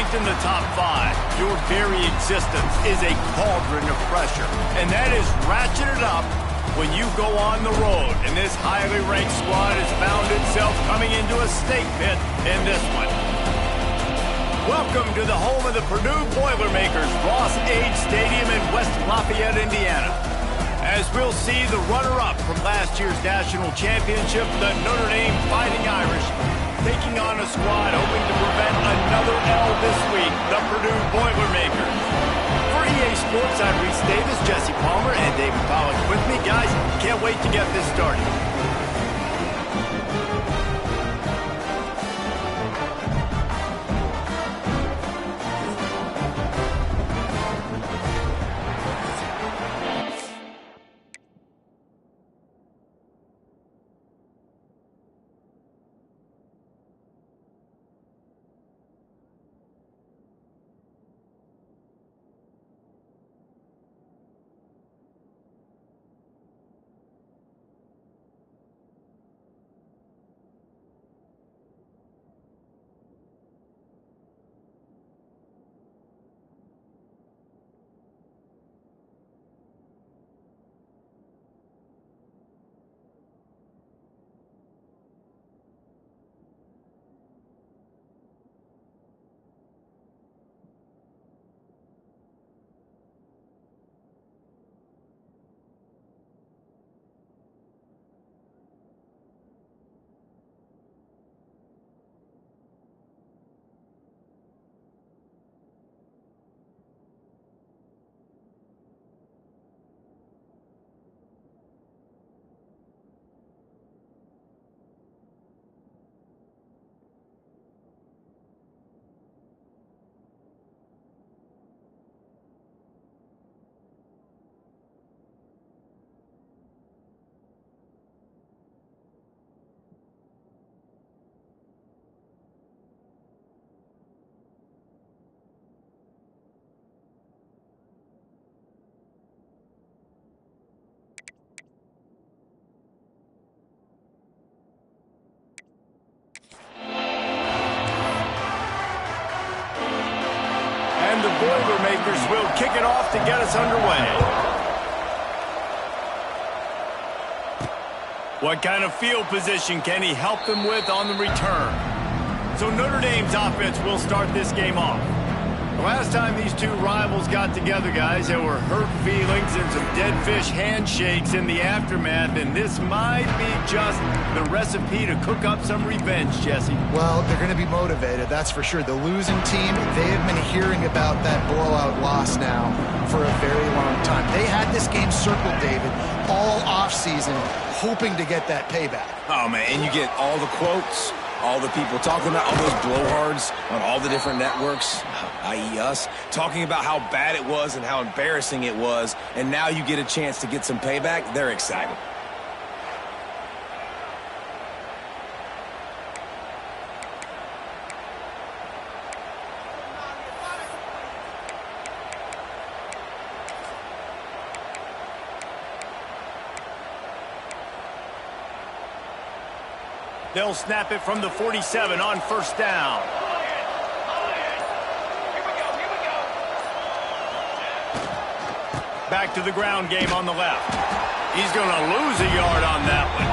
ranked in the top 5, your very existence is a cauldron of pressure. And that is ratcheted up when you go on the road. And this highly ranked squad has found itself coming into a snake pit in this one. Welcome to the home of the Purdue Boilermakers, Ross Age Stadium in West Lafayette, Indiana. As we'll see the runner-up from last year's national championship, the Notre Dame Fighting Irish, taking on a squad hoping to prevent another L this week, the Purdue Boilermakers. For EA Sports, I'm Reese Davis, Jesse Palmer, and David Pollock with me. Guys, can't wait to get this started. The Boilermakers will kick it off to get us underway. What kind of field position can he help them with on the return? So Notre Dame's offense will start this game off. The last time these two rivals got together, guys, there were hurt feelings and some dead fish handshakes in the aftermath, and this might be just the recipe to cook up some revenge, Jesse. Well, they're going to be motivated, that's for sure. The losing team, they have been hearing about that blowout loss now for a very long time. They had this game circled, David, all offseason, hoping to get that payback. Oh, man, and you get all the quotes, all the people talking about all those blowhards on all the different networks, i.e. us, talking about how bad it was and how embarrassing it was, and now you get a chance to get some payback. They're excited. They'll snap it from the 47 on first down. Back to the ground game on the left. He's going to lose a yard on that one.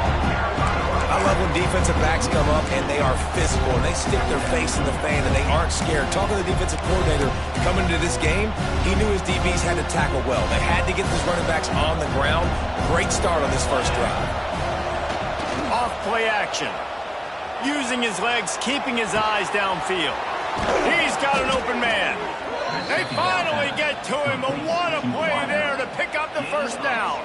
I love when defensive backs come up and they are physical and they stick their face in the fan and they aren't scared. Talking to the defensive coordinator coming into this game, he knew his DBs had to tackle well. They had to get these running backs on the ground. Great start on this first drive. Off play action. Using his legs, keeping his eyes downfield. He's got an open man. They finally get to him, but what a play there to pick up the first down.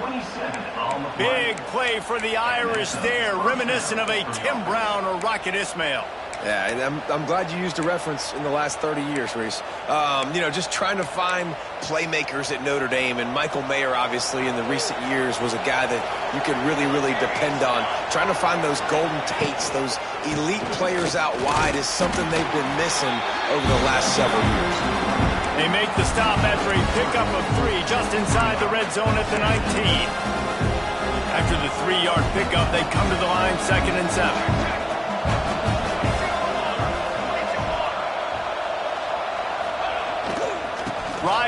Big play for the Irish there, reminiscent of a Tim Brown or Rocket Ismail. Yeah, and I'm glad you used a reference in the last 30 years, Reese. You know, just trying to find playmakers at Notre Dame, and Michael Mayer, obviously, in the recent years, was a guy that you could really, really depend on. Trying to find those golden Tates, those elite players out wide is something they've been missing over the last several years. They make the stop after a pickup of 3 just inside the red zone at the 19. After the 3-yard pickup, they come to the line 2nd and 7.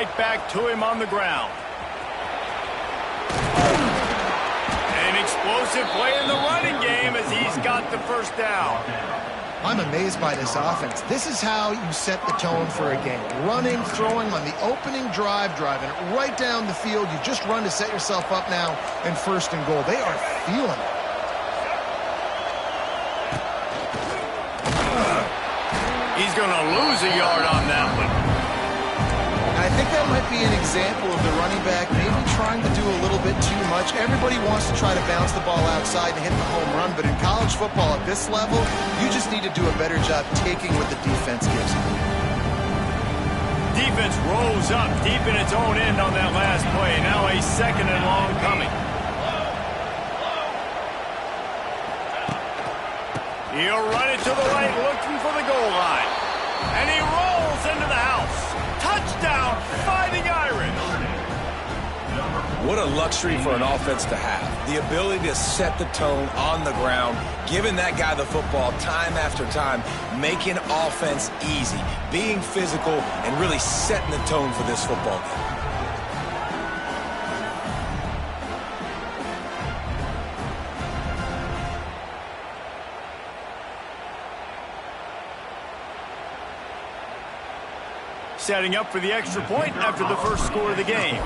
right back to him on the ground. An explosive play in the running game as he's got the first down. I'm amazed by this offense. This is how you set the tone for a game. Running, throwing on the opening drive, driving it right down the field. You just run to set yourself up now in 1st and goal. They are feeling it. He's going to lose a yard on that one. And I think that might be an example of the running back maybe trying to do a little bit too much. Everybody wants to try to bounce the ball outside and hit the home run, but in college football at this level, you just need to do a better job taking what the defense gives you. Defense rolls up deep in its own end on that last play. Now a 2nd and long coming. He'll run it to the right, looking for the goal line. And he rolls into the house. Touchdown, Fighting Irish. What a luxury for an offense to have. The ability to set the tone on the ground, giving that guy the football time after time, making offense easy, being physical, and really setting the tone for this football game. Setting up for the extra point after the first score of the game.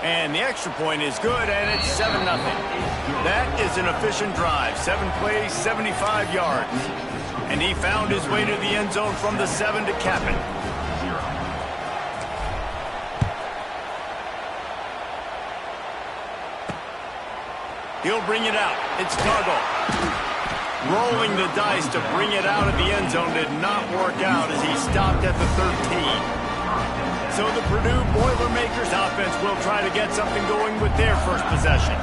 And the extra point is good, and it's 7-0. That is an efficient drive. 7 plays, 75 yards. And he found his way to the end zone from the 7 to cap it. He'll bring it out. It's Tuggle. Rolling the dice to bring it out of the end zone did not work out as he stopped at the 13. So the Purdue Boilermakers offense will try to get something going with their first possession.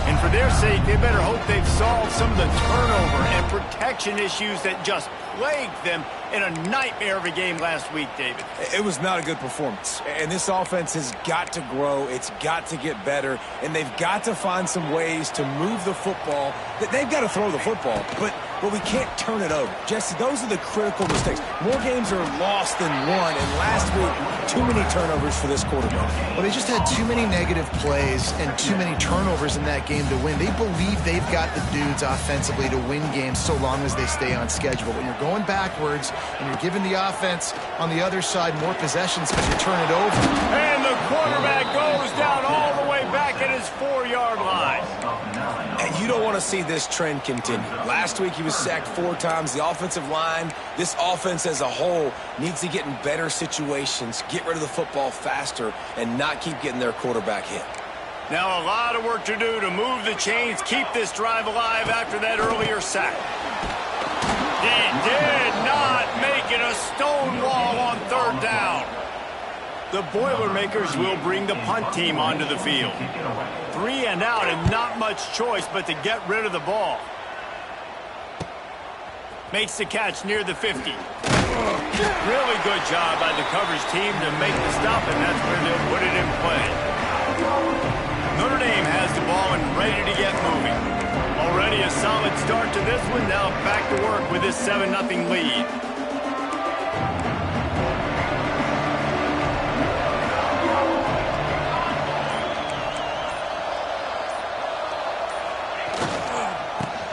And for their sake, they better hope they've solved some of the turnover and protection issues that just plagued them in a nightmare of a game last week, David. It was not a good performance. And this offense has got to grow. It's got to get better. And they've got to find some ways to move the football. They've got to throw the football, but we can't turn it over. Jesse, those are the critical mistakes. More games are lost than won, and last week, too many turnovers for this quarterback. Well, they just had too many negative plays and too many turnovers in that game to win. They believe they've got the dudes offensively to win games so long as they stay on schedule. When you're going backwards and you're giving the offense on the other side more possessions because you turn it over. And the quarterback goes down all the way back at his 4-yard line. And you don't want to see this trend continue. Last week he was sacked 4 times. The offensive line, this offense as a whole, needs to get in better situations, get rid of the football faster, and not keep getting their quarterback hit. Now a lot of work to do to move the chains, keep this drive alive after that earlier sack. He did not make it a stone wall on 3rd down. The Boilermakers will bring the punt team onto the field. 3 and out and not much choice but to get rid of the ball. Makes the catch near the 50. Really good job by the coverage team to make the stop, and that's where they'll put it in play. Notre Dame has the ball and ready to get moving. Already a solid start to this one. Now back to work with this 7-0 lead.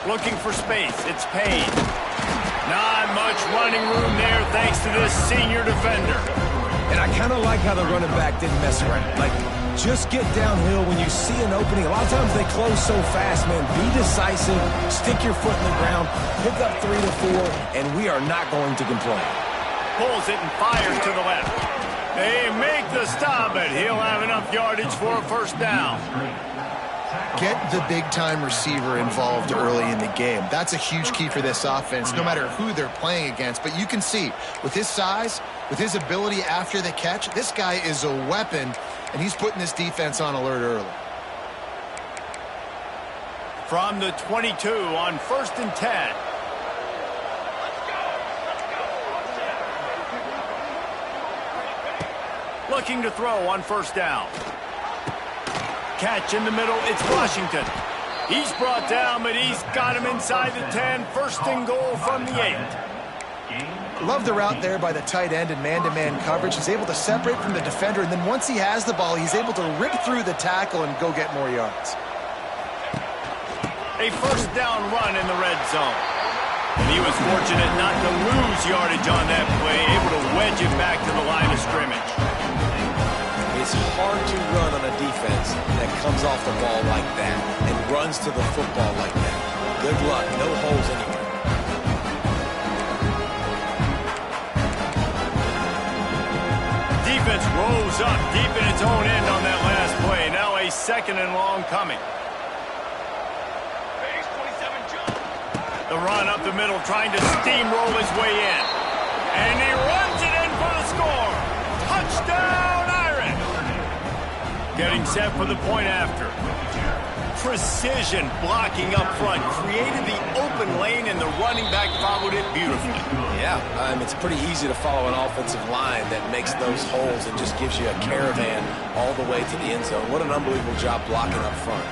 Looking for space. It's Payne. Not much running room there thanks to this senior defender. And I kind of like how the running back didn't mess around. Like, just get downhill when you see an opening. A lot of times they close so fast, man. Be decisive, stick your foot in the ground, pick up 3 to 4, and we are not going to complain. Pulls it and fires to the left. They make the stop, but he'll have enough yardage for a 1st down. Get the big-time receiver involved early in the game. That's a huge key for this offense, no matter who they're playing against. But you can see, with his size, with his ability after the catch, this guy is a weapon, and he's putting this defense on alert early. From the 22 on 1st and 10. Looking to throw on 1st down. Catch in the middle, it's Washington. He's brought down, but he's got him inside the 10. 1st and goal from the 8. Love the route there by the tight end in man-to-man coverage. He's able to separate from the defender, and then once he has the ball, he's able to rip through the tackle and go get more yards. A first down run in the red zone. And he was fortunate not to lose yardage on that play, able to wedge it back to the line of scrimmage. It's hard to run on a defense that comes off the ball like that and runs to the football like that. Good luck. No holes anywhere. Defense rose up deep in its own end on that last play. Now a second and long coming. The run up the middle, trying to steamroll his way in. And he runs it in for the score. Touchdown, Irish! Getting set for the point after. Precision blocking up front. Created the open lane, and the running back followed it beautifully. Yeah, it's pretty easy to follow an offensive line that makes those holes and just gives you a caravan all the way to the end zone. What an unbelievable job blocking up front.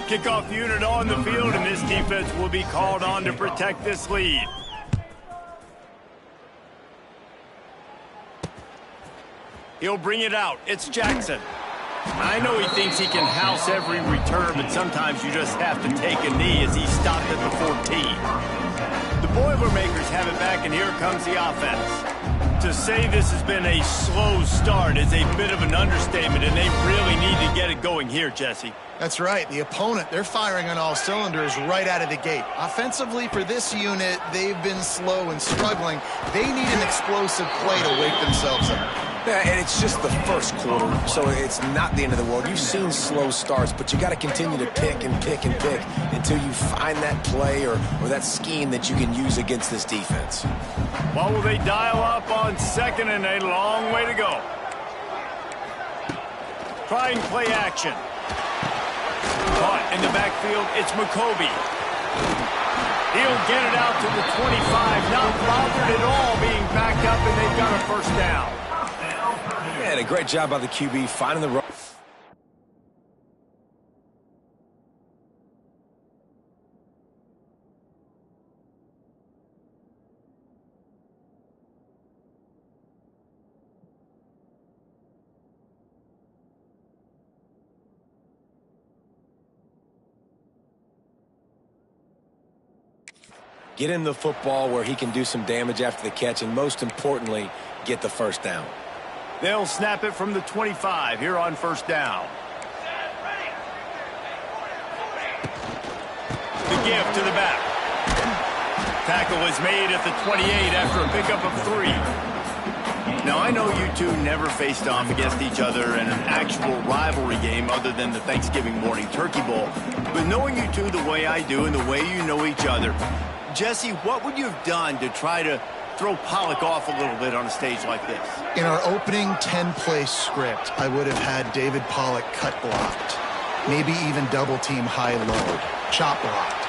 Kickoff unit on the field, and this defense will be called on to protect this lead. He'll bring it out. It's Jackson. I know he thinks he can house every return, but sometimes you just have to take a knee as he stopped at the 14. The Boilermakers have it back, and here comes the offense. To say this has been a slow start is a bit of an understatement, and they really need to get it going here, Jesse. That's right. The opponent, they're firing on all cylinders right out of the gate. Offensively, for this unit, they've been slow and struggling. They need an explosive play to wake themselves up. Yeah, and it's just the first quarter, so it's not the end of the world. You've seen slow starts, but you got to continue to pick and pick and pick until you find that play or that scheme that you can use against this defense. What will they dial up on second, and a long way to go? Trying play action. Caught in the backfield, it's McCoby. He'll get it out to the 25, not bothered at all being backed up, and they've got a first down. And a great job by the QB finding the run. Get him the football where he can do some damage after the catch, and most importantly, get the first down. They'll snap it from the 25 here on first down. The give to the back. Tackle is made at the 28 after a pickup of 3. Now, I know you two never faced off against each other in an actual rivalry game other than the Thanksgiving morning Turkey Bowl. But knowing you two the way I do and the way you know each other, Jesse, what would you have done to try to throw Pollock off a little bit on a stage like this? In our opening 10-play script, I would have had David Pollock cut blocked, maybe even double-team high-low, chop blocked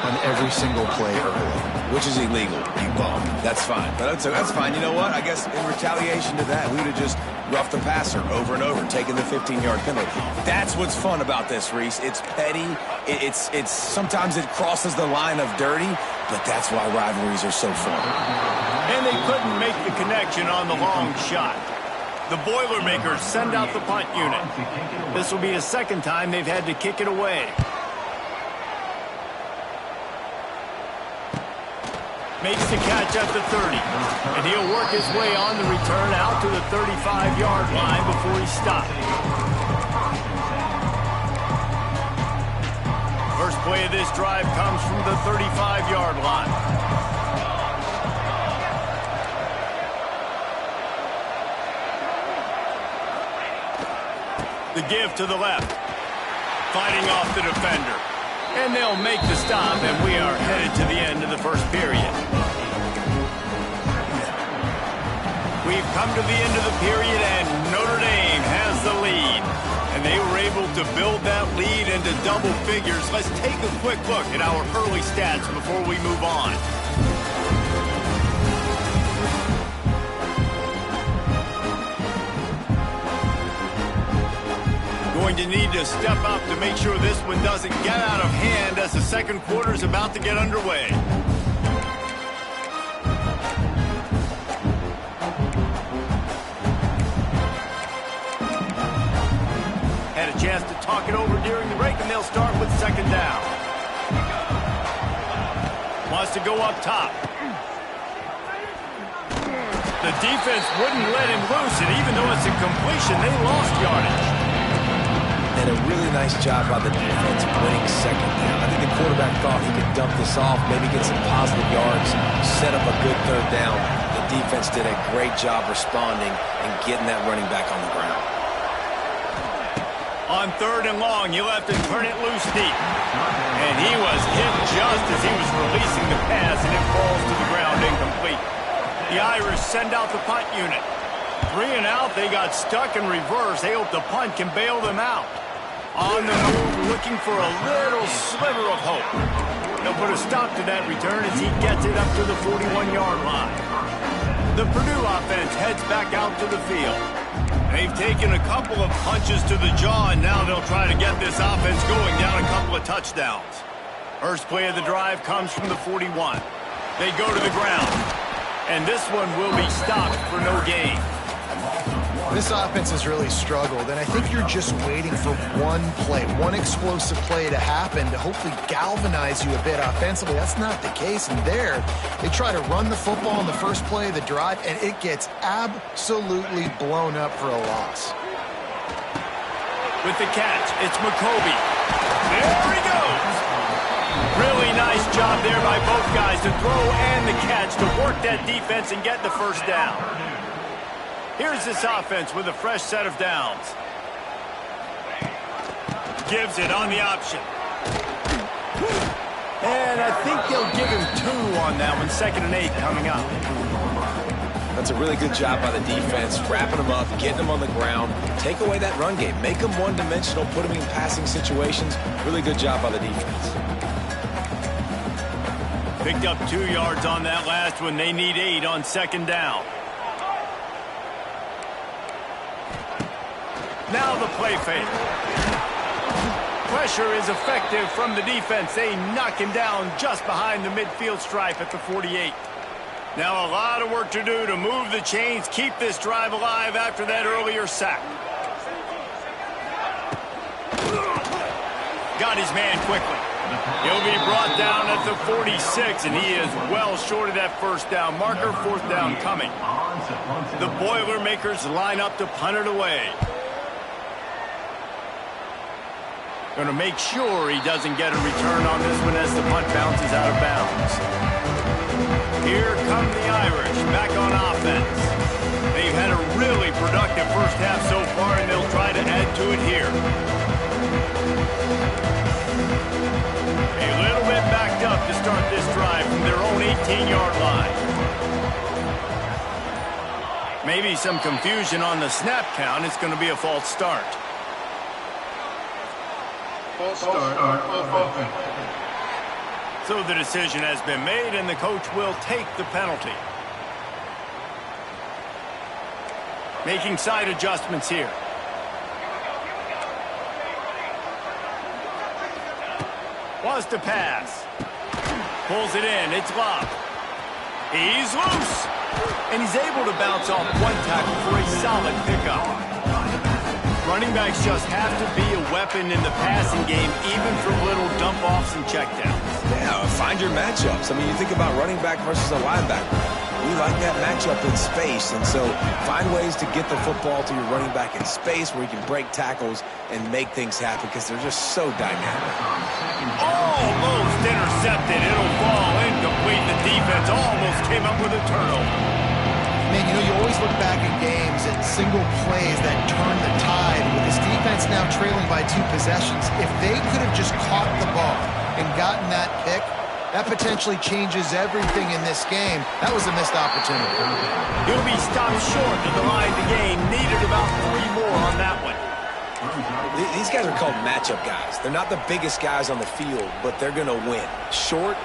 on every single play early. Which is illegal, you bum. That's fine. But that's fine. You know what? I guess in retaliation to that, we would have just roughed the passer over and over, taking the 15-yard penalty. That's what's fun about this, Reese. It's petty. It's sometimes it crosses the line of dirty, but that's why rivalries are so fun. And they couldn't make the connection on the long shot. The Boilermakers send out the punt unit. This will be the second time they've had to kick it away. Makes the catch at the 30. And he'll work his way on the return out to the 35-yard line before he stopped. First play of this drive comes from the 35-yard line. The give to the left. Fighting off the defender. And they'll make the stop, and we are headed to the end of the first period. We've come to the end of the period, and Notre Dame has the lead. And they were able to build that lead into double figures. Let's take a quick look at our early stats before we move on. Going to need to step up to make sure this one doesn't get out of hand as the second quarter is about to get underway. Had a chance to talk it over during the break, and they'll start with second down. Wants to go up top. The defense wouldn't let him loose, and even though it's a completion, they lost yardage. And a really nice job by the defense winning second down. I think the quarterback thought he could dump this off, maybe get some positive yards, set up a good third down. The defense did a great job responding and getting that running back on the ground. On third and long, you have to turn it loose deep. And he was hit just as he was releasing the pass, and it falls to the ground incomplete. The Irish send out the punt unit. 3 and out, they got stuck in reverse. They hope the punt can bail them out. On the move, looking for a little sliver of hope. They'll put a stop to that return as he gets it up to the 41-yard line. The Purdue offense heads back out to the field. They've taken a couple of punches to the jaw, and now they'll try to get this offense going down a couple of touchdowns. First play of the drive comes from the 41. They go to the ground, and this one will be stopped for no gain. This offense has really struggled, and I think you're just waiting for one play, one explosive play to happen to hopefully galvanize you a bit offensively. That's not the case, and there, they try to run the football in the first play of the drive, and it gets absolutely blown up for a loss. With the catch, it's McCoby. There he goes! Really nice job there by both guys to throw and the catch to work that defense and get the first down. Here's this offense with a fresh set of downs. Gives it on the option. And I think they'll give him 2 on that one. 2nd and 8 coming up. That's a really good job by the defense, wrapping them up, getting them on the ground, take away that run game, make them one-dimensional, put them in passing situations. Really good job by the defense. Picked up 2 yards on that last one. They need 8 on 2nd down. Now the play fake. Pressure is effective from the defense. They knock him down just behind the midfield stripe at the 48. Now a lot of work to do to move the chains, keep this drive alive after that earlier sack. Got his man quickly. He'll be brought down at the 46, and he is well short of that first down marker. 4th down coming. The Boilermakers line up to punt it away. Going to make sure he doesn't get a return on this one as the punt bounces out of bounds. Here come the Irish back on offense. They've had a really productive first half so far, and they'll try to add to it here. A little bit backed up to start this drive from their own 18-yard line. Maybe some confusion on the snap count. It's going to be a false start. So the decision has been made, and the coach will take the penalty. Making side adjustments here. Wants to pass. Pulls it in. It's locked. He's loose. And he's able to bounce off one tackle for a solid pickup. Running backs just have to be a weapon in the passing game, even for little dump-offs and checkdowns. Yeah, find your matchups. I mean, you think about running back versus a linebacker. We like that matchup in space, and so find ways to get the football to your running back in space where you can break tackles and make things happen because they're just so dynamic. Almost intercepted. It'll fall incomplete. The defense almost came up with a turnover. Man, you know, you always look back at games at single plays that turn the tide. With this defense now trailing by 2 possessions, if they could have just caught the ball and gotten that pick, that potentially changes everything in this game. That was a missed opportunity. He'll be stopped short of the line to gain. Needed about 3 more on that one. These guys are called matchup guys. They're not the biggest guys on the field, but they're going to win. Short,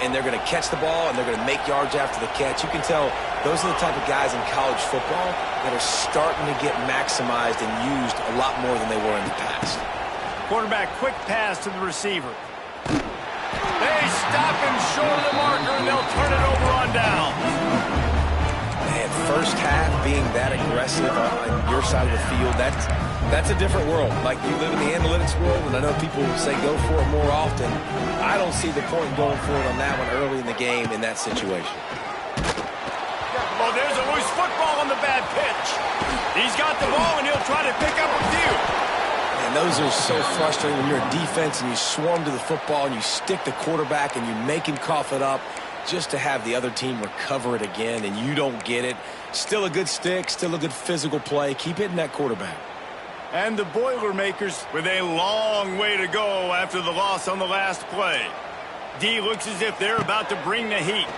and they're going to catch the ball, and they're going to make yards after the catch. You can tell those are the type of guys in college football that are starting to get maximized and used a lot more than they were in the past. Quarterback, quick pass to the receiver. They stop him short of the marker, and they'll turn it over on down. Man, first half being that aggressive on your side of the field, that's a different world. Like, you live in the analytics world, and I know people say go for it more often. I don't see the point in going for it on that one early in the game in that situation. Oh, there's a loose football on the bad pitch. He's got the ball, and he'll try to pick up a few. And those are so frustrating when you're a defense and you swarm to the football and you stick the quarterback and you make him cough it up just to have the other team recover it again and you don't get it. Still a good stick, still a good physical play. Keep hitting that quarterback. And the Boilermakers with a long way to go after the loss on the last play. D looks as if they're about to bring the heat.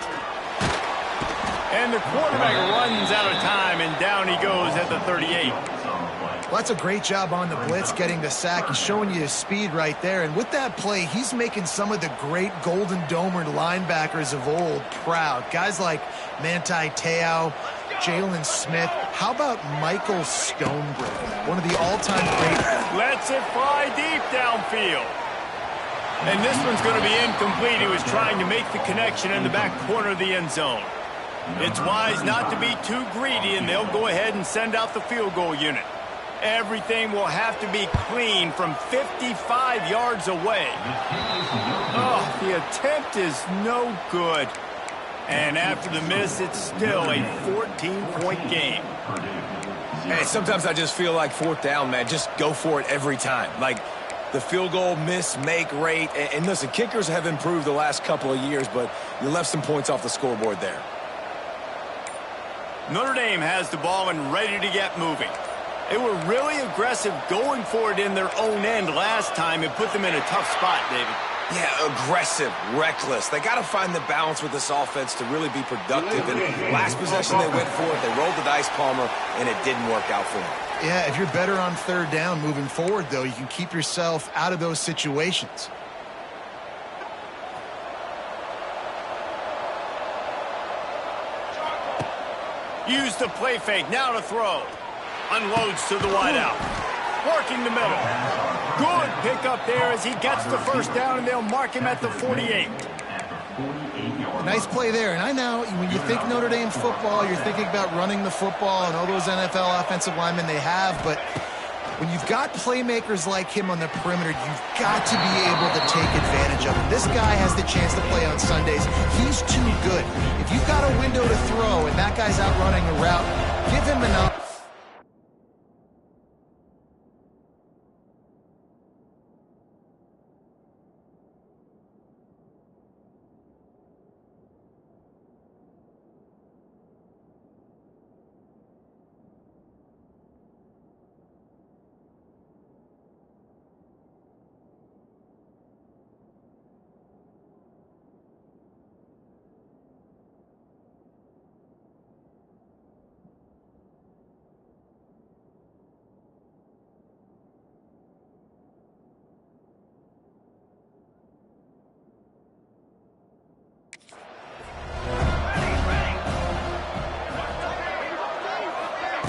And the quarterback runs out of time, and down he goes at the 38. Well, that's a great job on the blitz, getting the sack. He's showing you his speed right there. And with that play, he's making some of the great Golden Domer linebackers of old proud. Guys like Manti Te'o, Jalen Smith. How about Michael Stonebridge, one of the all-time great? Lets it fly deep downfield. And this one's going to be incomplete. He was trying to make the connection in the back corner of the end zone. It's wise not to be too greedy, and they'll go ahead and send out the field goal unit. Everything will have to be clean from 55 yards away. Oh, the attempt is no good. And after the miss, it's still a 14-point game. Hey, sometimes I just feel like fourth down, man. Just go for it every time. Like the field goal miss, make rate. And listen, kickers have improved the last couple of years, but you left some points off the scoreboard there. Notre Dame has the ball and ready to get moving. They were really aggressive going for it in their own end last time. It put them in a tough spot, David. Yeah, aggressive, reckless. They got to find the balance with this offense to really be productive. And last possession they went for it. They rolled the dice, Palmer, and it didn't work out for them. Yeah, if you're better on third down moving forward, though, you can keep yourself out of those situations. Use the play fake, now to throw. Unloads to the wideout. Working the middle. Good pickup there as he gets the first down, and they'll mark him at the 48. Nice play there. And I know when you think Notre Dame football, you're thinking about running the football and all those NFL offensive linemen they have. But when you've got playmakers like him on the perimeter, you've got to be able to take advantage of it. This guy has the chance to play on Sundays. He's too good. If you've got a window to throw and that guy's out running a route, give him enough.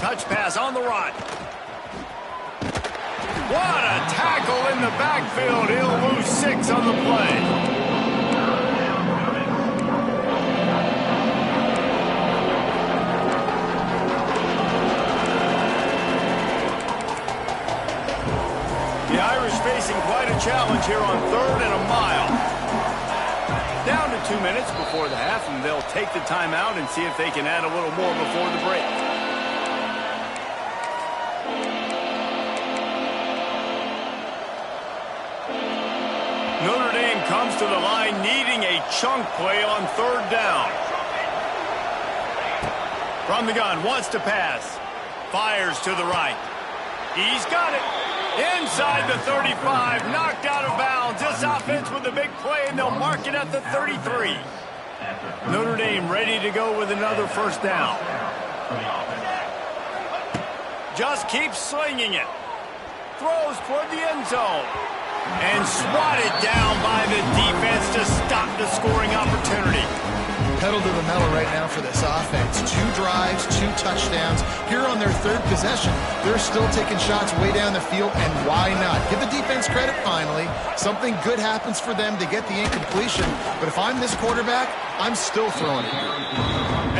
Touch pass on the run. What a tackle in the backfield. He'll lose 6 on the play. The Irish facing quite a challenge here on 3rd and a mile. Down to 2 minutes before the half, and they'll take the timeout and see if they can add a little more before the break. Notre Dame comes to the line needing a chunk play on 3rd down. From the gun, wants to pass. Fires to the right. He's got it. Inside the 35, knocked out of bounds. This offense with a big play, and they'll mark it at the 33. Notre Dame ready to go with another first down. Just keeps slinging it. Throws toward the end zone. And swatted down by the defense to stop the scoring opportunity. Pedal to the metal right now for this offense. 2 drives, 2 touchdowns. Here on their 3rd possession, they're still taking shots way down the field, and why not? Give the defense credit finally. Something good happens for them to get the incompletion, but if I'm this quarterback, I'm still throwing it.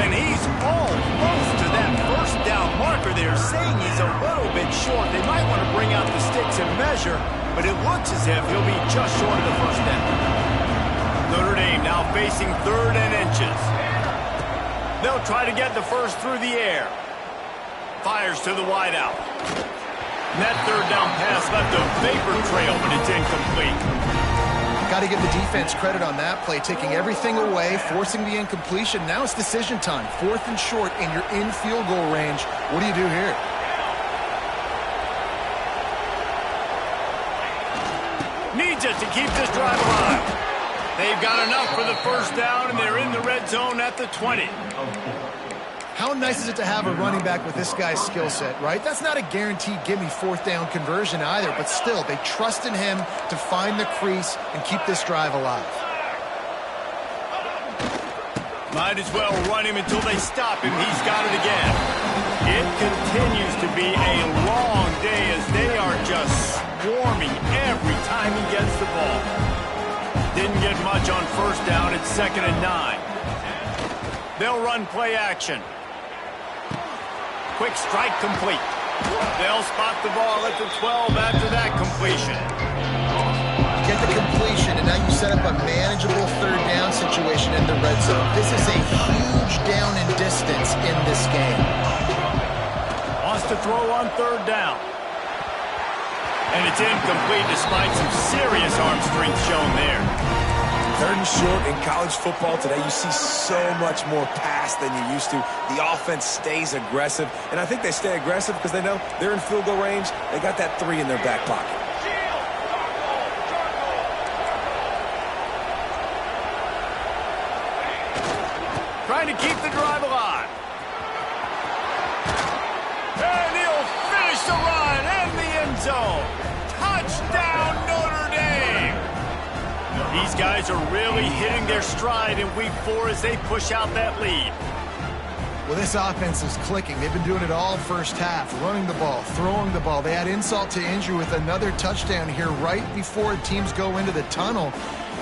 And he's almost to that first down marker there, saying he's a little bit short. They might want to bring out the sticks and measure, but it looks as if he'll be just short of the first down. Notre Dame now facing 3rd and inches. They'll try to get the first through the air. Fires to the wideout. That 3rd down pass left a vapor trail, but it's incomplete. Got to give the defense credit on that play, taking everything away, forcing the incompletion. Now it's decision time. 4th and short, and you're in field goal range. What do you do here? Needs it to keep this drive alive. They've got enough for the first down, and they're in the red zone at the 20. How nice is it to have a running back with this guy's skill set, right? That's not a guaranteed gimme 4th down conversion either, but still, they trust in him to find the crease and keep this drive alive. Might as well run him until they stop him. He's got it again. It continues to be a long day as they are just swarming every time he gets the ball. Didn't get much on first down. It's 2nd and 9. They'll run play action. Quick strike complete. They'll spot the ball at the 12 after that completion. Get the completion, and now you set up a manageable 3rd down situation in the red zone. This is a huge down in distance in this game. Wants to throw on 3rd down. And it's incomplete despite some serious arm strength shown there. 3rd and short in college football today. You see so much more pass than you used to. The offense stays aggressive, and I think they stay aggressive because they know they're in field goal range. They got that 3 in their back pocket. Trying to keep the drive alive. And he'll finish the run in the end zone. Touchdown, Notre Dame. These guys are really hitting their stride in week 4 as they push out that lead. Well, this offense is clicking. They've been doing it all first half, running the ball, throwing the ball. They had insult to injury with another touchdown here right before teams go into the tunnel.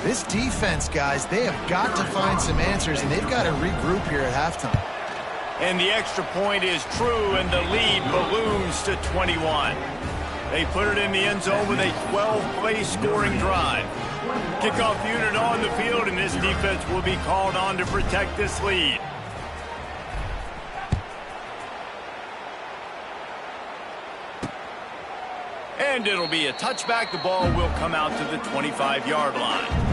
This defense, guys, they have got to find some answers, and they've got to regroup here at halftime. And the extra point is true, and the lead balloons to 21. They put it in the end zone with a 12-play scoring drive. Kickoff unit on the field, and this defense will be called on to protect this lead. And it'll be a touchback. The ball will come out to the 25-yard line.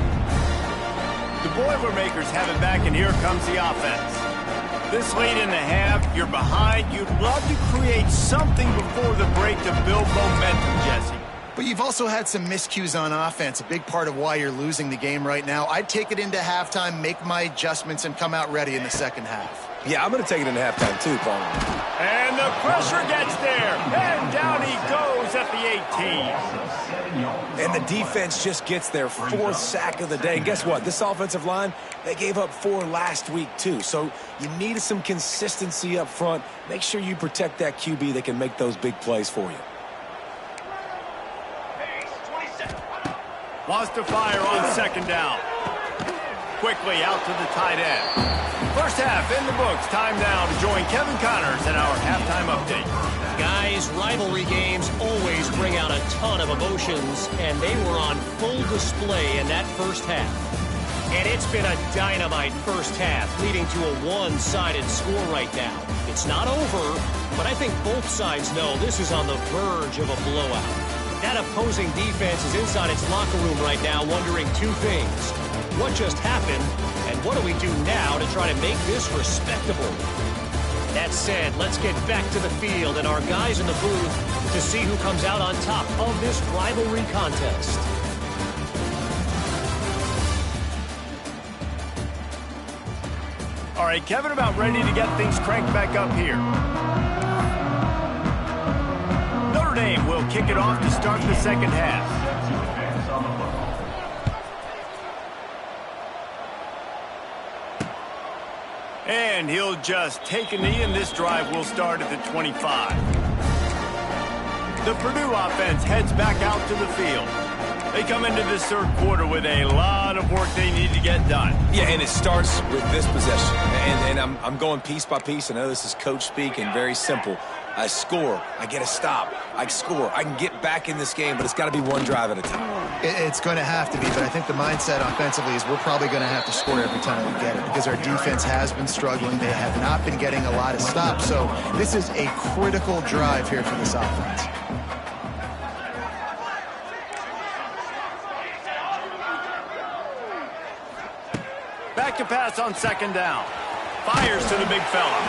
The Boilermakers have it back, and here comes the offense. This late in the half, you're behind. You'd love to create something before the break to build momentum, Jesse. But you've also had some miscues on offense, a big part of why you're losing the game right now. I'd take it into halftime, make my adjustments, and come out ready in the second half. Yeah, I'm going to take it into halftime too, Paul. And the pressure gets there, and down he goes at the 18. And the defense just gets their 4th sack of the day. And guess what? This offensive line, they gave up 4 last week too. So you need some consistency up front. Make sure you protect that QB that can make those big plays for you. Wants to fire on 2nd down. Quickly out to the tight end. First half in the books. Time now to join Kevin Connors in our halftime update. Guys, rivalry games always bring out a ton of emotions, and they were on full display in that first half. And it's been a dynamite first half, leading to a one-sided score right now. It's not over, but I think both sides know this is on the verge of a blowout. That opposing defense is inside its locker room right now wondering 2 things. What just happened, and what do we do now to try to make this respectable? That said, let's get back to the field and our guys in the booth to see who comes out on top of this rivalry contest. All right, Kevin, about ready to get things cranked back up here. Notre Dame will kick it off to start the second half. And he'll just take a knee, and this drive will start at the 25. The Purdue offense heads back out to the field. They come into this third quarter with a lot of work they need to get done. Yeah, and it starts with this possession. And I'm going piece by piece. I know this is coach speak and very simple. I score, I get a stop, I score, I can get back in this game, but it's got to be one drive at a time. It's going to have to be, but I think the mindset offensively is we're probably going to have to score every time we get it because our defense has been struggling. They have not been getting a lot of stops, so this is a critical drive here for this offense. Back to pass on 2nd down. Fires to the big fella.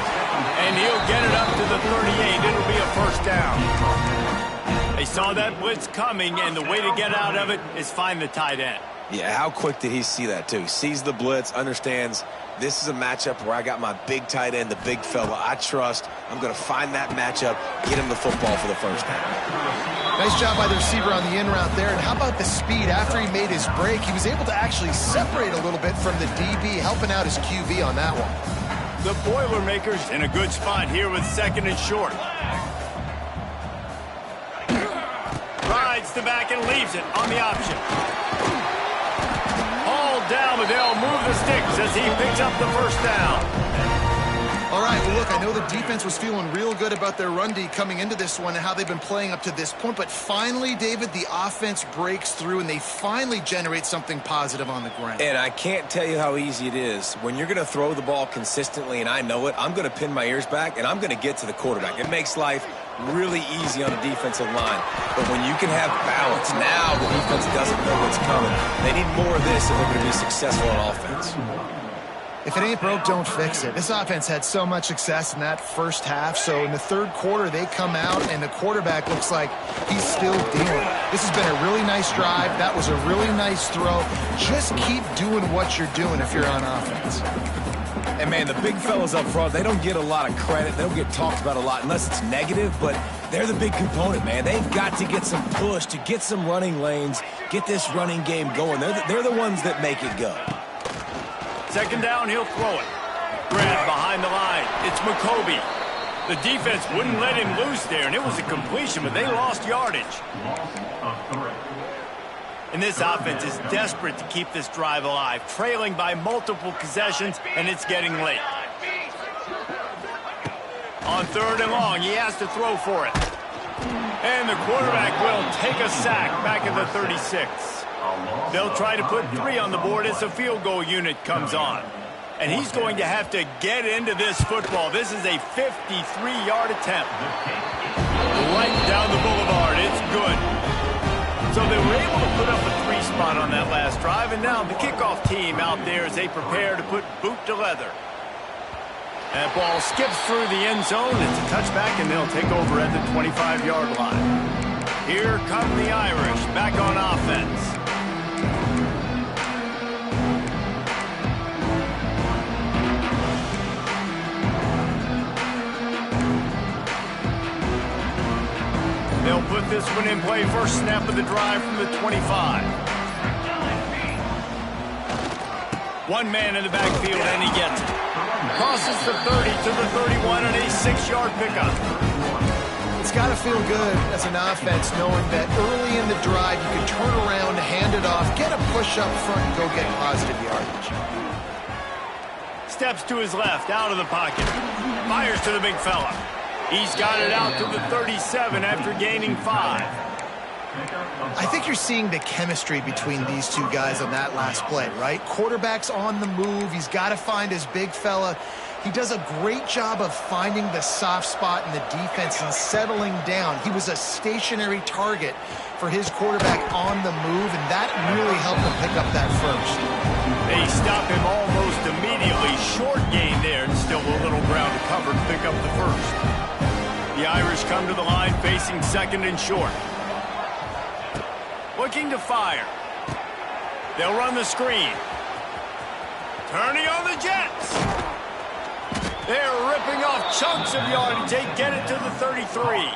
And he'll get it up to the 38. It'll be a first down. They saw that blitz coming, and the way to get out of it is find the tight end. Yeah, how quick did he see that, too? He sees the blitz, understands this is a matchup where I got my big tight end, the big fella I trust. I'm going to find that matchup, get him the football for the first down. Nice job by the receiver on the in route there. And how about the speed? After he made his break, he was able to actually separate a little bit from the DB, helping out his QB on that one. The Boilermakers in a good spot here with 2nd and short. Rides the back and leaves it on the option. Hauled down, but they'll move the sticks as he picks up the first down. All right, well, look, I know the defense was feeling real good about their run D coming into this one and how they've been playing up to this point, but finally, David, the offense breaks through and they finally generate something positive on the ground. And I can't tell you how easy it is. When you're going to throw the ball consistently, and I know it, I'm going to pin my ears back, and I'm going to get to the quarterback. It makes life really easy on the defensive line. But when you can have balance, now the defense doesn't know what's coming. They need more of this if they're going to be successful on offense. If it ain't broke, don't fix it. This offense had so much success in that first half, so in the third quarter, they come out, and the quarterback looks like he's still dealing. This has been a really nice drive. That was a really nice throw. Just keep doing what you're doing if you're on offense. And, man, the big fellas up front, they don't get a lot of credit. They don't get talked about a lot unless it's negative, but they're the big component, man. They've got to get some push to get some running lanes, get this running game going. They're the ones that make it go. 2nd down, he'll throw it. Grab behind the line. It's McCoby. The defense wouldn't let him loose there, and it was a completion, but they lost yardage. And this offense is desperate to keep this drive alive, trailing by multiple possessions, and it's getting late. On 3rd and long, he has to throw for it. And the quarterback will take a sack back at the 36. They'll try to put 3 on the board as the field goal unit comes on. And he's going to have to get into this football. This is a 53-yard attempt. Right down the boulevard. It's good. So they were able to put up a 3 spot on that last drive, and now the kickoff team out there as they prepare to put boot to leather. That ball skips through the end zone. It's a touchback, and they'll take over at the 25-yard line. Here come the Irish back on offense. They'll put this one in play. First snap of the drive from the 25. One man in the backfield, and he gets it. Crosses the 30 to the 31 and a 6-yard pickup. It's got to feel good as an offense knowing that early in the drive you can turn around, hand it off, get a push up front, and go get positive yardage. Steps to his left, out of the pocket. Fires to the big fella. He's got it out to the 37 after gaining 5. I think you're seeing the chemistry between these two guys on that last play, right? Quarterback's on the move. He's got to find his big fella. He does a great job of finding the soft spot in the defense and settling down. He was a stationary target for his quarterback on the move, and that really helped him pick up that first. They stop him almost immediately. Short gain there, and still a little ground to cover to pick up the first. The Irish come to the line facing 2nd and short. Looking to fire. They'll run the screen. Turning on the Jets. They're ripping off chunks of yardage. They get it to the 33.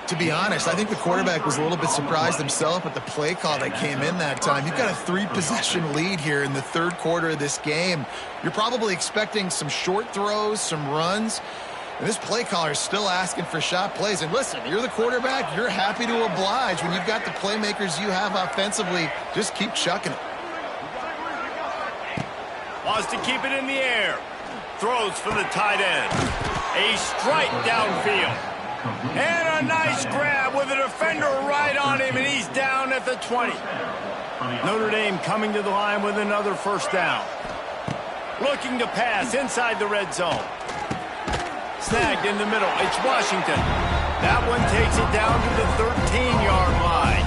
To be honest, I think the quarterback was a little bit surprised himself at the play call that came in that time. You've got a 3-possession lead here in the third quarter of this game. You're probably expecting some short throws, some runs. And this play caller is still asking for shot plays. And listen, you're the quarterback. You're happy to oblige. When you've got the playmakers you have offensively, just keep chucking it. Wants to keep it in the air. Throws for the tight end. A strike downfield. And a nice grab with a defender right on him, and he's down at the 20. Notre Dame coming to the line with another first down. Looking to pass inside the red zone. Snagged in the middle. It's Washington. That one takes it down to the 13-yard line.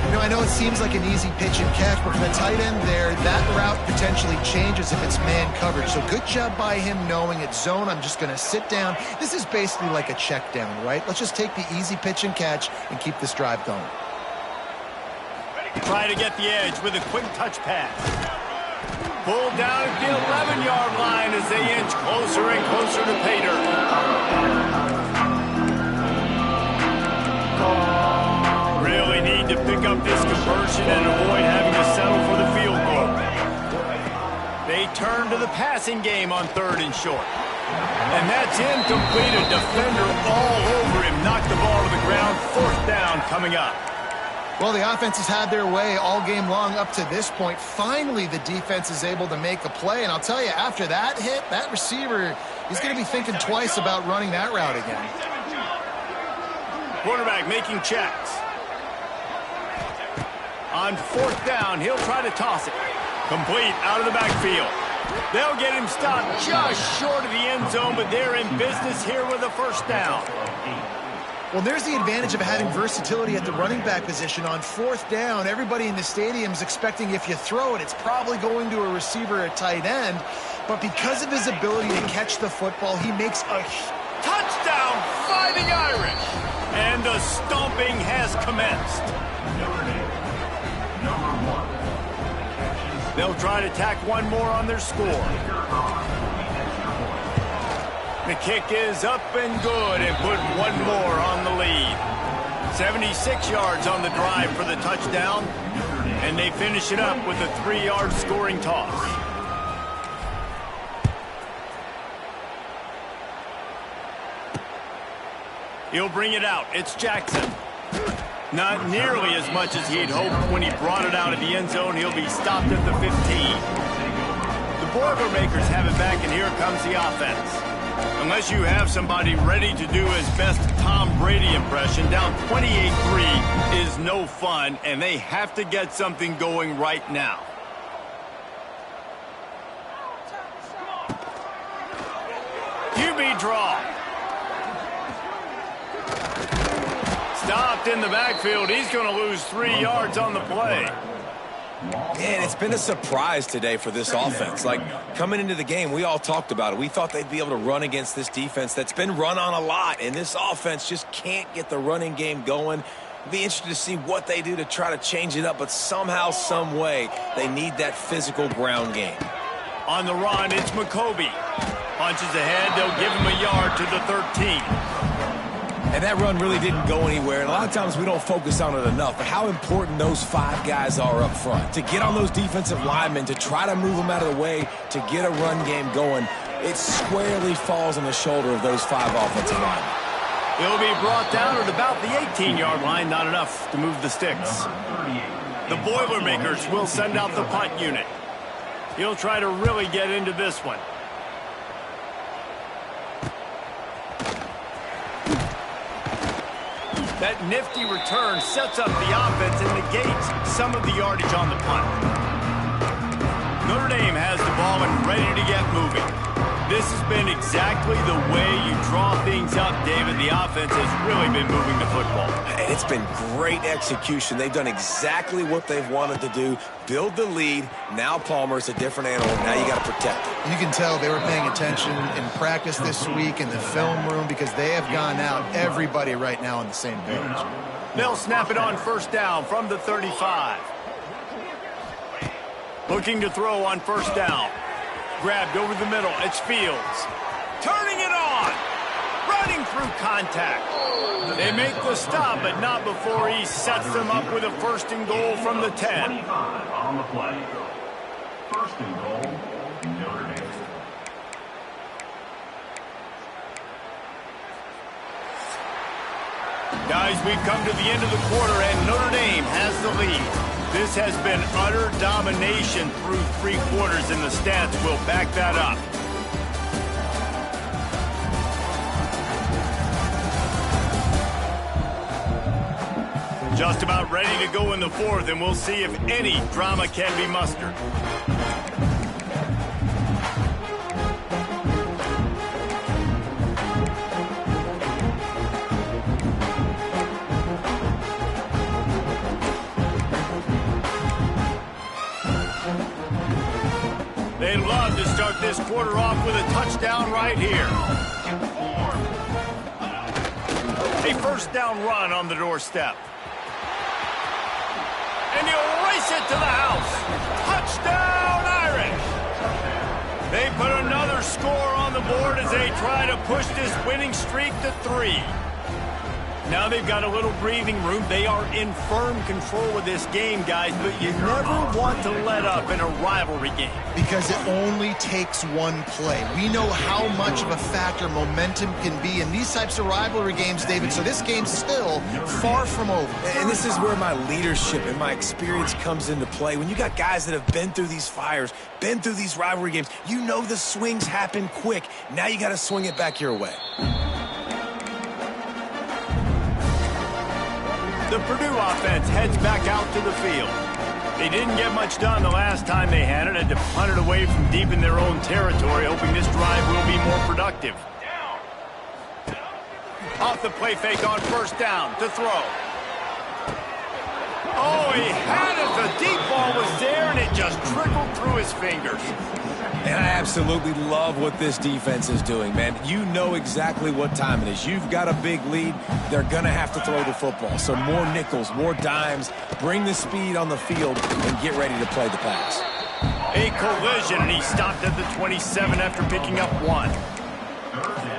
You know, I know it seems like an easy pitch and catch, but for the tight end there, that route potentially changes if it's man coverage. So good job by him knowing it's zone. I'm just going to sit down. This is basically like a check down, right? Let's just take the easy pitch and catch and keep this drive going. Try to get the edge with a quick touch pass. Pulled down at the 11-yard line as they inch closer and closer to pay dirt. Really need to pick up this conversion and avoid having to settle for the field goal. They turn to the passing game on 3rd and short. And that's incomplete. A defender all over him. Knocked the ball to the ground. 4th down coming up. Well, the offense has had their way all game long up to this point. Finally, the defense is able to make a play. And I'll tell you, after that hit, that receiver, he's going to be thinking twice about running that route again. Quarterback making checks. On 4th down, he'll try to toss it. Complete out of the backfield. They'll get him stopped just short of the end zone, but they're in business here with a 1st down. Well, there's the advantage of having versatility at the running back position. On 4th down, everybody in the stadium is expecting if you throw it, it's probably going to a receiver at tight end. But because of his ability to catch the football, he makes a touchdown, Fighting Irish. And the stomping has commenced. They'll try to tack one more on their score. The kick is up and good and put one more on the lead. 76 yards on the drive for the touchdown. And they finish it up with a 3-yard scoring toss. He'll bring it out. It's Jackson. Not nearly as much as he'd hoped when he brought it out of the end zone. He'll be stopped at the 15. The Boilermakers have it back, and here comes the offense. Unless you have somebody ready to do his best Tom Brady impression, down 28-3 is no fun, and they have to get something going right now. QB draw. Stopped in the backfield. He's going to lose 3 yards on the play. Man, it's been a surprise today for this offense. Like, coming into the game, we all talked about it. We thought they'd be able to run against this defense that's been run on a lot, and this offense just can't get the running game going. Be interested to see what they do to try to change it up, but somehow, some way, they need that physical ground game. On the run, it's McCoby. Punches ahead. They'll give him a yard to the 13. And that run really didn't go anywhere. And a lot of times we don't focus on it enough. But how important those 5 guys are up front. To get on those defensive linemen, to try to move them out of the way, to get a run game going, it squarely falls on the shoulder of those 5 offensive linemen. He'll be brought down at about the 18-yard line. Not enough to move the sticks. The Boilermakers will send out the punt unit. He'll try to really get into this one. That nifty return sets up the offense and negates some of the yardage on the punt. Notre Dame has the ball and ready to get moving. This has been exactly the way you draw things up, David. The offense has really been moving the football. And it's been great execution. They've done exactly what they've wanted to do. Build the lead. Now Palmer's a different animal. Now you got to protect it. You can tell they were paying attention in practice this week in the film room because they have gone out, everybody right now on the same page. They'll snap it on 1st down from the 35. Looking to throw on 1st down. Grabbed over the middle. It's Fields. Turning it on. Running through contact. They make the stop, but not before he sets them up with a 1st and goal from the 10. On the play. 1st and goal, Notre Dame. Guys, we've come to the end of the quarter, and Notre Dame has the lead. This has been utter domination through 3 quarters, and the stats will back that up. Just about ready to go in the 4th, and we'll see if any drama can be mustered. They'd love to start this quarter off with a touchdown right here. A 1st down run on the doorstep. And he'll race it to the house. Touchdown, Irish. They put another score on the board as they try to push this winning streak to 3. Now they've got a little breathing room. They are in firm control of this game, guys, but you never want to let up in a rivalry game. Because it only takes one play. We know how much of a factor momentum can be in these types of rivalry games, David, so this game's still far from over. And this is where my leadership and my experience comes into play. When you got guys that have been through these fires, been through these rivalry games, you know the swings happen quick. Now you got to swing it back your way. The Purdue offense heads back out to the field. They didn't get much done the last time they had it, had to punt it away from deep in their own territory, hoping this drive will be more productive. Off the play fake on first down to throw. Oh, he had it. The deep ball was there, and it just trickled through his fingers. And I absolutely love what this defense is doing, man. You know exactly what time it is. You've got a big lead. They're going to have to throw the football. So more nickels, more dimes. Bring the speed on the field and get ready to play the pass. A collision, and he stopped at the 27 after picking up 1.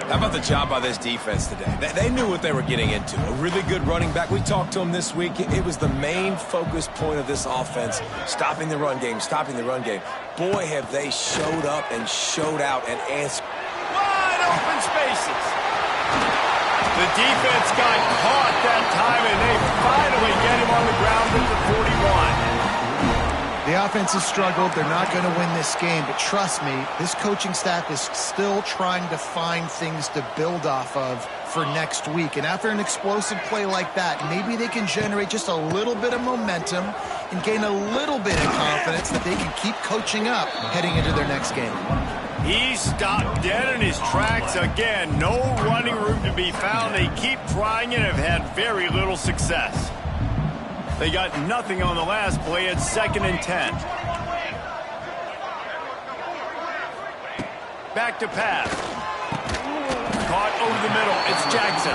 How about the job by this defense today? They knew what they were getting into. A really good running back. We talked to him this week. It was the main focus point of this offense, stopping the run game, stopping the run game. Boy, have they showed up and showed out and answered. Wide open spaces. The defense got caught that time, and they finally get him on the ground at the 41. The offense has struggled. They're not going to win this game, but trust me, this coaching staff is still trying to find things to build off of for next week. And after an explosive play like that, maybe they can generate just a little bit of momentum and gain a little bit of confidence that they can keep coaching up heading into their next game. He stopped dead in his tracks again. No running room to be found. They keep trying and have had very little success. They got nothing on the last play. It's 2nd and 10. Back to pass. Caught over the middle. It's Jackson.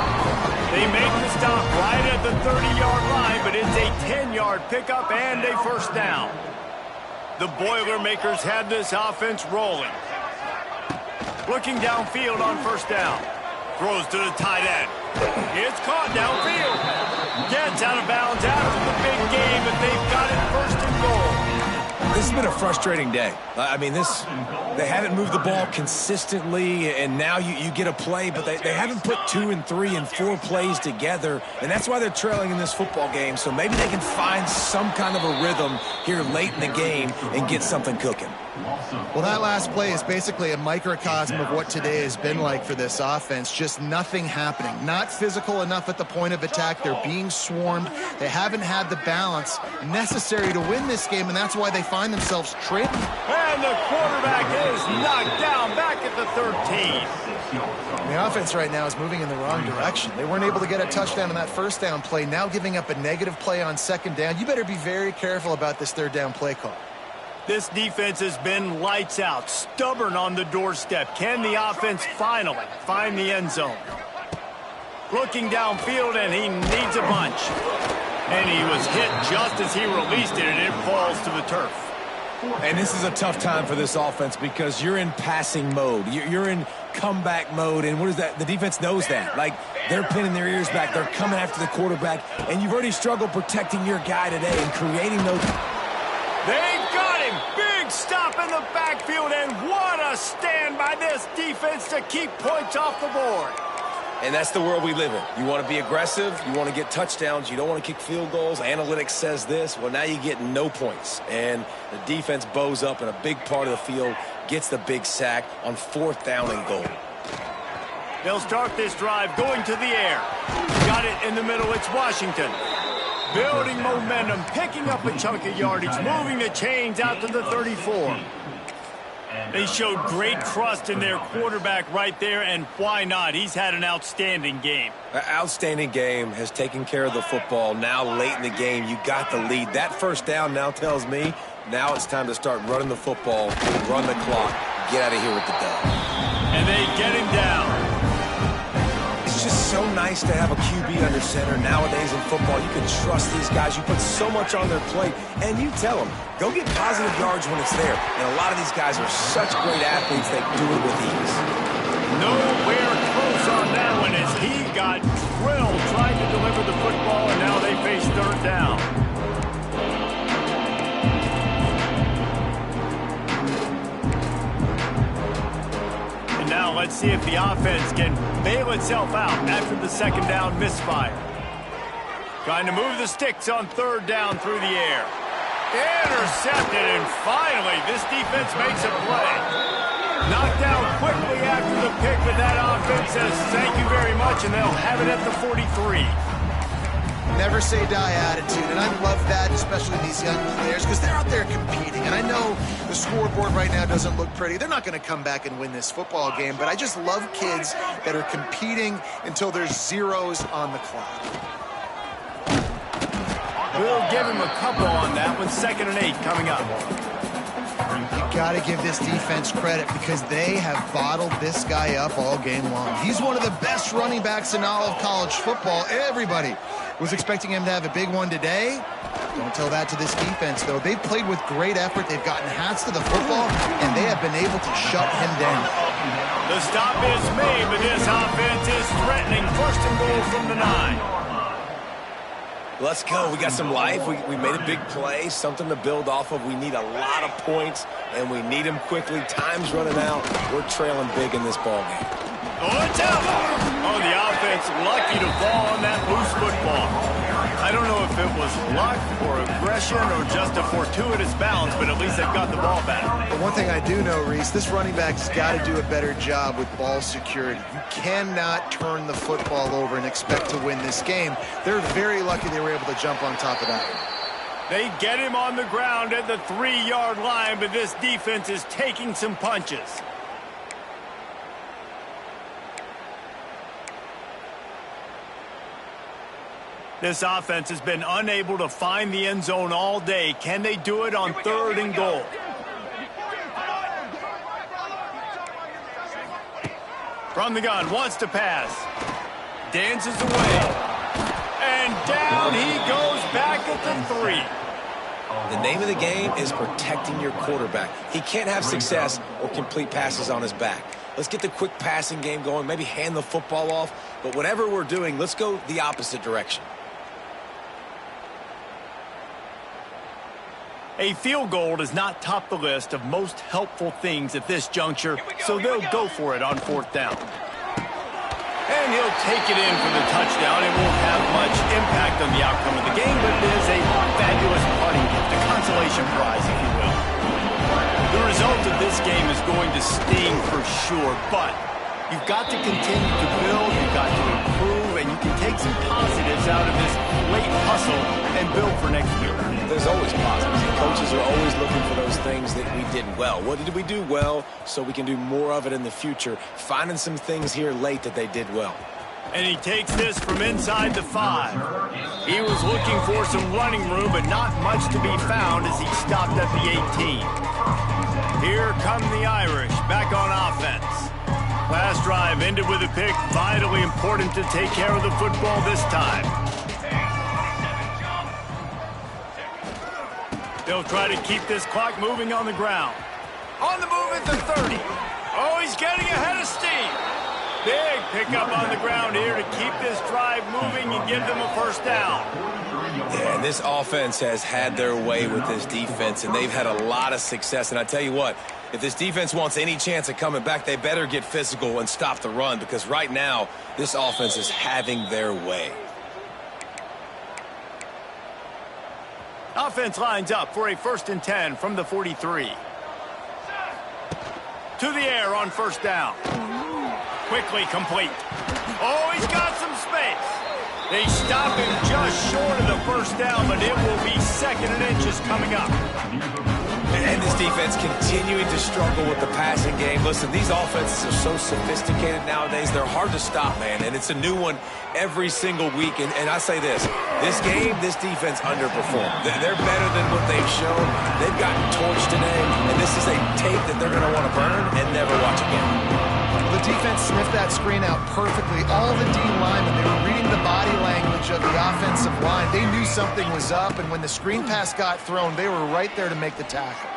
They make the stop right at the 30-yard line, but it's a 10-yard pickup and a first down. The Boilermakers had this offense rolling. Looking downfield on first down. Throws to the tight end. It's caught downfield. Gets out of bounds after the big game, but they've got it 1st and goal. This has been a frustrating day. I mean, they haven't moved the ball consistently, and now you get a play, but they haven't put 2 and 3 and 4 plays together, and that's why they're trailing in this football game. So maybe they can find some kind of a rhythm here late in the game and get something cooking. Well, that last play is basically a microcosm of what today has been like for this offense. Just nothing happening. Not physical enough at the point of attack. They're being swarmed. They haven't had the balance necessary to win this game, and that's why they find themselves tripped. And the quarterback is knocked down back at the 13. The offense right now is moving in the wrong direction. They weren't able to get a touchdown on that first down play, now giving up a negative play on 2nd down. You better be very careful about this 3rd down play call. This defense has been lights out, stubborn on the doorstep. Can the offense finally find the end zone? Looking downfield, and he needs a bunch. And he was hit just as he released it, and it falls to the turf. And this is a tough time for this offense because you're in passing mode. You're in comeback mode, and what is that? The defense knows that. Like, they're pinning their ears back. They're coming after the quarterback, and you've already struggled protecting your guy today and creating those. They've got him. Big stop in the backfield, and what a stand by this defense to keep points off the board. And that's the world we live in. You want to be aggressive. You want to get touchdowns. You don't want to kick field goals. Analytics says this. Well, now you get no points. And the defense bows up in a big part of the field, gets the big sack on 4th down and goal. They'll start this drive going to the air. Got it in the middle. It's Washington. Building momentum, picking up a chunk of yardage, moving the chains out to the 34. They showed great trust in their quarterback right there, and why not? He's had an outstanding game. An outstanding game, has taken care of the football. Now late in the game, you got the lead. That first down now tells me now it's time to start running the football, run the clock, get out of here with the dub. And they get him down. It's just so nice nice to have a QB under center. Nowadays in football, you can trust these guys. You put so much on their plate, and you tell them, go get positive yards when it's there. And a lot of these guys are such great athletes, they do it with ease. Nowhere close on that one as he got drilled trying to deliver the football, and now they face third down. And now let's see if the offense can bail itself out after the second down misfire. Trying to move the sticks on third down through the air. Intercepted, and finally this defense makes a play. Knocked down quickly after the pick, but that offense says thank you very much, and they'll have it at the 43. Never say die attitude, and I love that, especially these young players, because they're out there competing. And I know the scoreboard right now doesn't look pretty. They're not going to come back and win this football game, but I just love kids that are competing until there's zeros on the clock. We'll give him a couple on that one. 2nd and 8 coming up. You got to give this defense credit because they have bottled this guy up all game long. He's one of the best running backs in all of college football. Everybody was expecting him to have a big one today. Don't tell that to this defense, though. They've played with great effort. They've gotten hats to the football, and they have been able to shut him down. The stop is made, but this offense is threatening. 1st and goal from the 9. Let's go. We got some life. We made a big play, something to build off of. We need a lot of points, and we need them quickly. Time's running out. We're trailing big in this ball game. Oh, it's out! Oh, the offense lucky to fall on that loose football. I don't know if it was luck or aggression or just a fortuitous bounce, but at least they've got the ball back. But one thing I do know, Reese, this running back's got to do a better job with ball security. You cannot turn the football over and expect to win this game. They're very lucky they were able to jump on top of that. They get him on the ground at the 3-yard line, but this defense is taking some punches. This offense has been unable to find the end zone all day. Can they do it on 3rd and goal? From the gun, wants to pass. Dances away. And down he goes back at the 3. The name of the game is protecting your quarterback. He can't have success or complete passes on his back. Let's get the quick passing game going, maybe hand the football off. But whatever we're doing, let's go the opposite direction. A field goal does not top the list of most helpful things at this juncture, so they'll go for it on 4th down. And he'll take it in for the touchdown. It won't have much impact on the outcome of the game, but it is a fabulous parting gift, a consolation prize, if you will. The result of this game is going to sting for sure, but you've got to continue to build, you've got to improve, and you can take some positives out of this late hustle and build for next year. There's always positives. Coaches are always looking for those things that we did well. What did we do well so we can do more of it in the future? Finding some things here late that they did well. And he takes this from inside the 5. He was looking for some running room, but not much to be found as he stopped at the 18. Here come the Irish back on offense. Last drive ended with a pick. Vitally important to take care of the football this time. They'll try to keep this clock moving on the ground. On the move at the 30. Oh, he's getting ahead of steam. Big pickup on the ground here to keep this drive moving and give them a 1st down. Yeah, and this offense has had their way with this defense, and they've had a lot of success. And I tell you what, if this defense wants any chance of coming back, they better get physical and stop the run, because right now, this offense is having their way. Offense lines up for a 1st and 10 from the 43. To the air on 1st down. Quickly complete. Oh, he's got some space. They stop him just short of the 1st down, but it will be 2nd and inches coming up. And this defense continuing to struggle with the passing game. Listen, these offenses are so sophisticated nowadays. They're hard to stop, man. And it's a new one every single week. And I say this game, this defense underperformed. They're better than what they've shown. They've gotten torched today. And this is a tape that they're going to want to burn and never watch again. The defense sniffed that screen out perfectly. All the D linemen, they were reading the body language of the offensive line. They knew something was up, and when the screen pass got thrown, they were right there to make the tackle.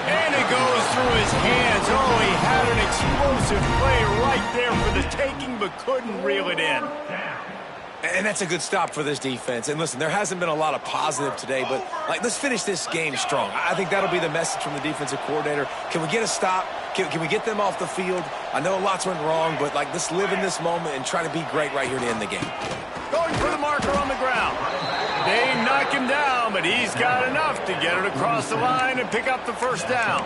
And it goes through his hands. Oh, he had an explosive play right there for the taking, but couldn't reel it in. And that's a good stop for this defense. And listen, there hasn't been a lot of positive today, but let's finish this game strong. I think that'll be the message from the defensive coordinator. Can we get a stop? Can we get them off the field? I know lots went wrong, but let's live in this moment and try to be great right here to end the game. Going for the marker on the ground. They knock him down, but he's got enough to get it across the line and pick up the first down.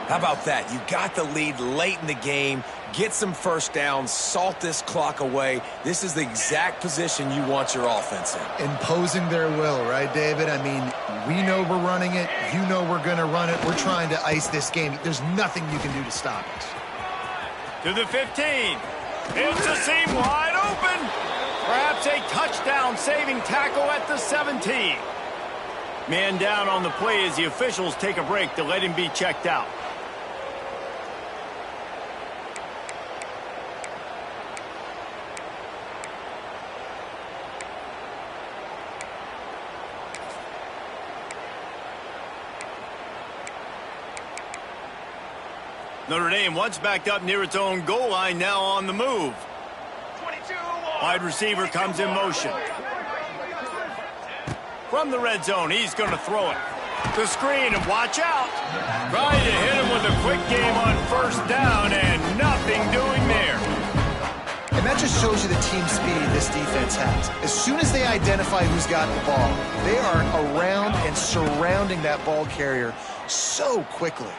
How about that? You got the lead late in the game. Get some first downs. Salt this clock away. This is the exact position you want your offense in. Imposing their will, right, David? I mean, we know we're running it. You know we're going to run it. We're trying to ice this game. There's nothing you can do to stop it. To the 15. It's a seam wide open. Perhaps a touchdown-saving tackle at the 17. Man down on the play as the officials take a break to let him be checked out. Notre Dame once backed up near its own goal line, now on the move. Wide receiver comes in motion. From the red zone, he's going to throw it. The screen, and watch out. Trying to hit him with a quick game on first down, and nothing doing there. And that just shows you the team speed this defense has. As soon as they identify who's got the ball, they are around and surrounding that ball carrier so quickly.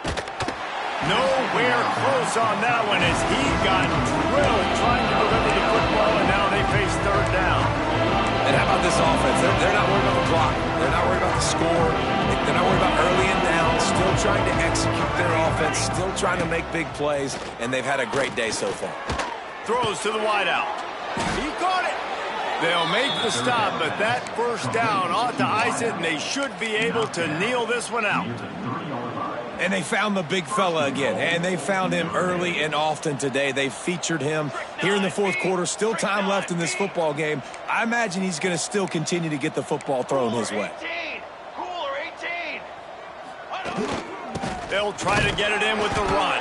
Nowhere close on that one as he got drilled trying to deliver the football, and now they face third down. And how about this offense? They're not worried about the clock. They're not worried about the score. They're not worried about early and down. Still trying to execute their offense. Still trying to make big plays. And they've had a great day so far. Throws to the wideout. He caught it. They'll make the stop, but that first down ought to ice it, and they should be able to kneel this one out. And they found the big fella again, and they found him early and often today. They featured him here in the fourth quarter. Still time left in this football game. I imagine he's going to still continue to get the football thrown his way. They'll try to get it in with the run.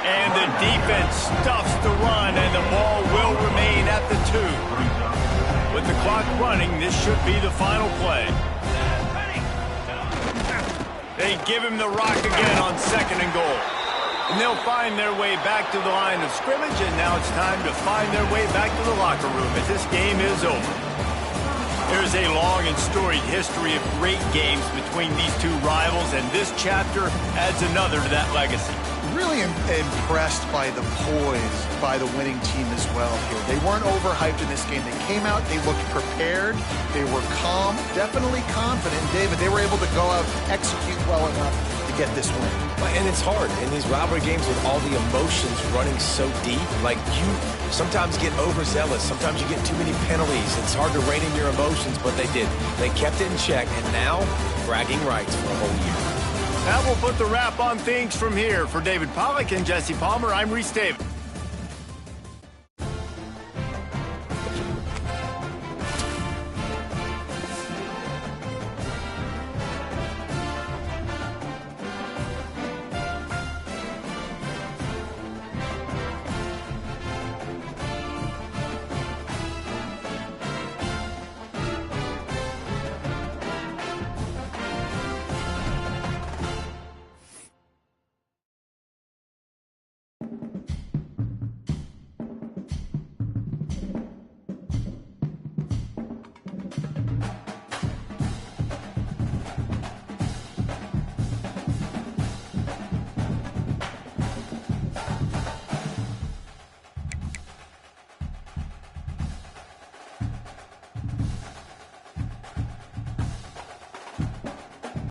And the defense stuffs the run, and the ball will remain at the 2. With the clock running, this should be the final play. They give him the rock again on 2nd and goal. And they'll find their way back to the line of scrimmage, and now it's time to find their way back to the locker room as this game is over. There's a long and storied history of great games between these two rivals, and this chapter adds another to that legacy. Really impressed by the poise by the winning team as well here. They weren't overhyped in this game. They came out, they looked prepared, they were calm, definitely confident. David, they were able to go out and execute well enough to get this win. And it's hard in these rivalry games with all the emotions running so deep. You sometimes get overzealous. Sometimes you get too many penalties. It's hard to rein in your emotions, but they did. They kept it in check, and now bragging rights for a whole year. That will put the wrap on things from here. For David Pollack and Jesse Palmer, I'm Reese Davis.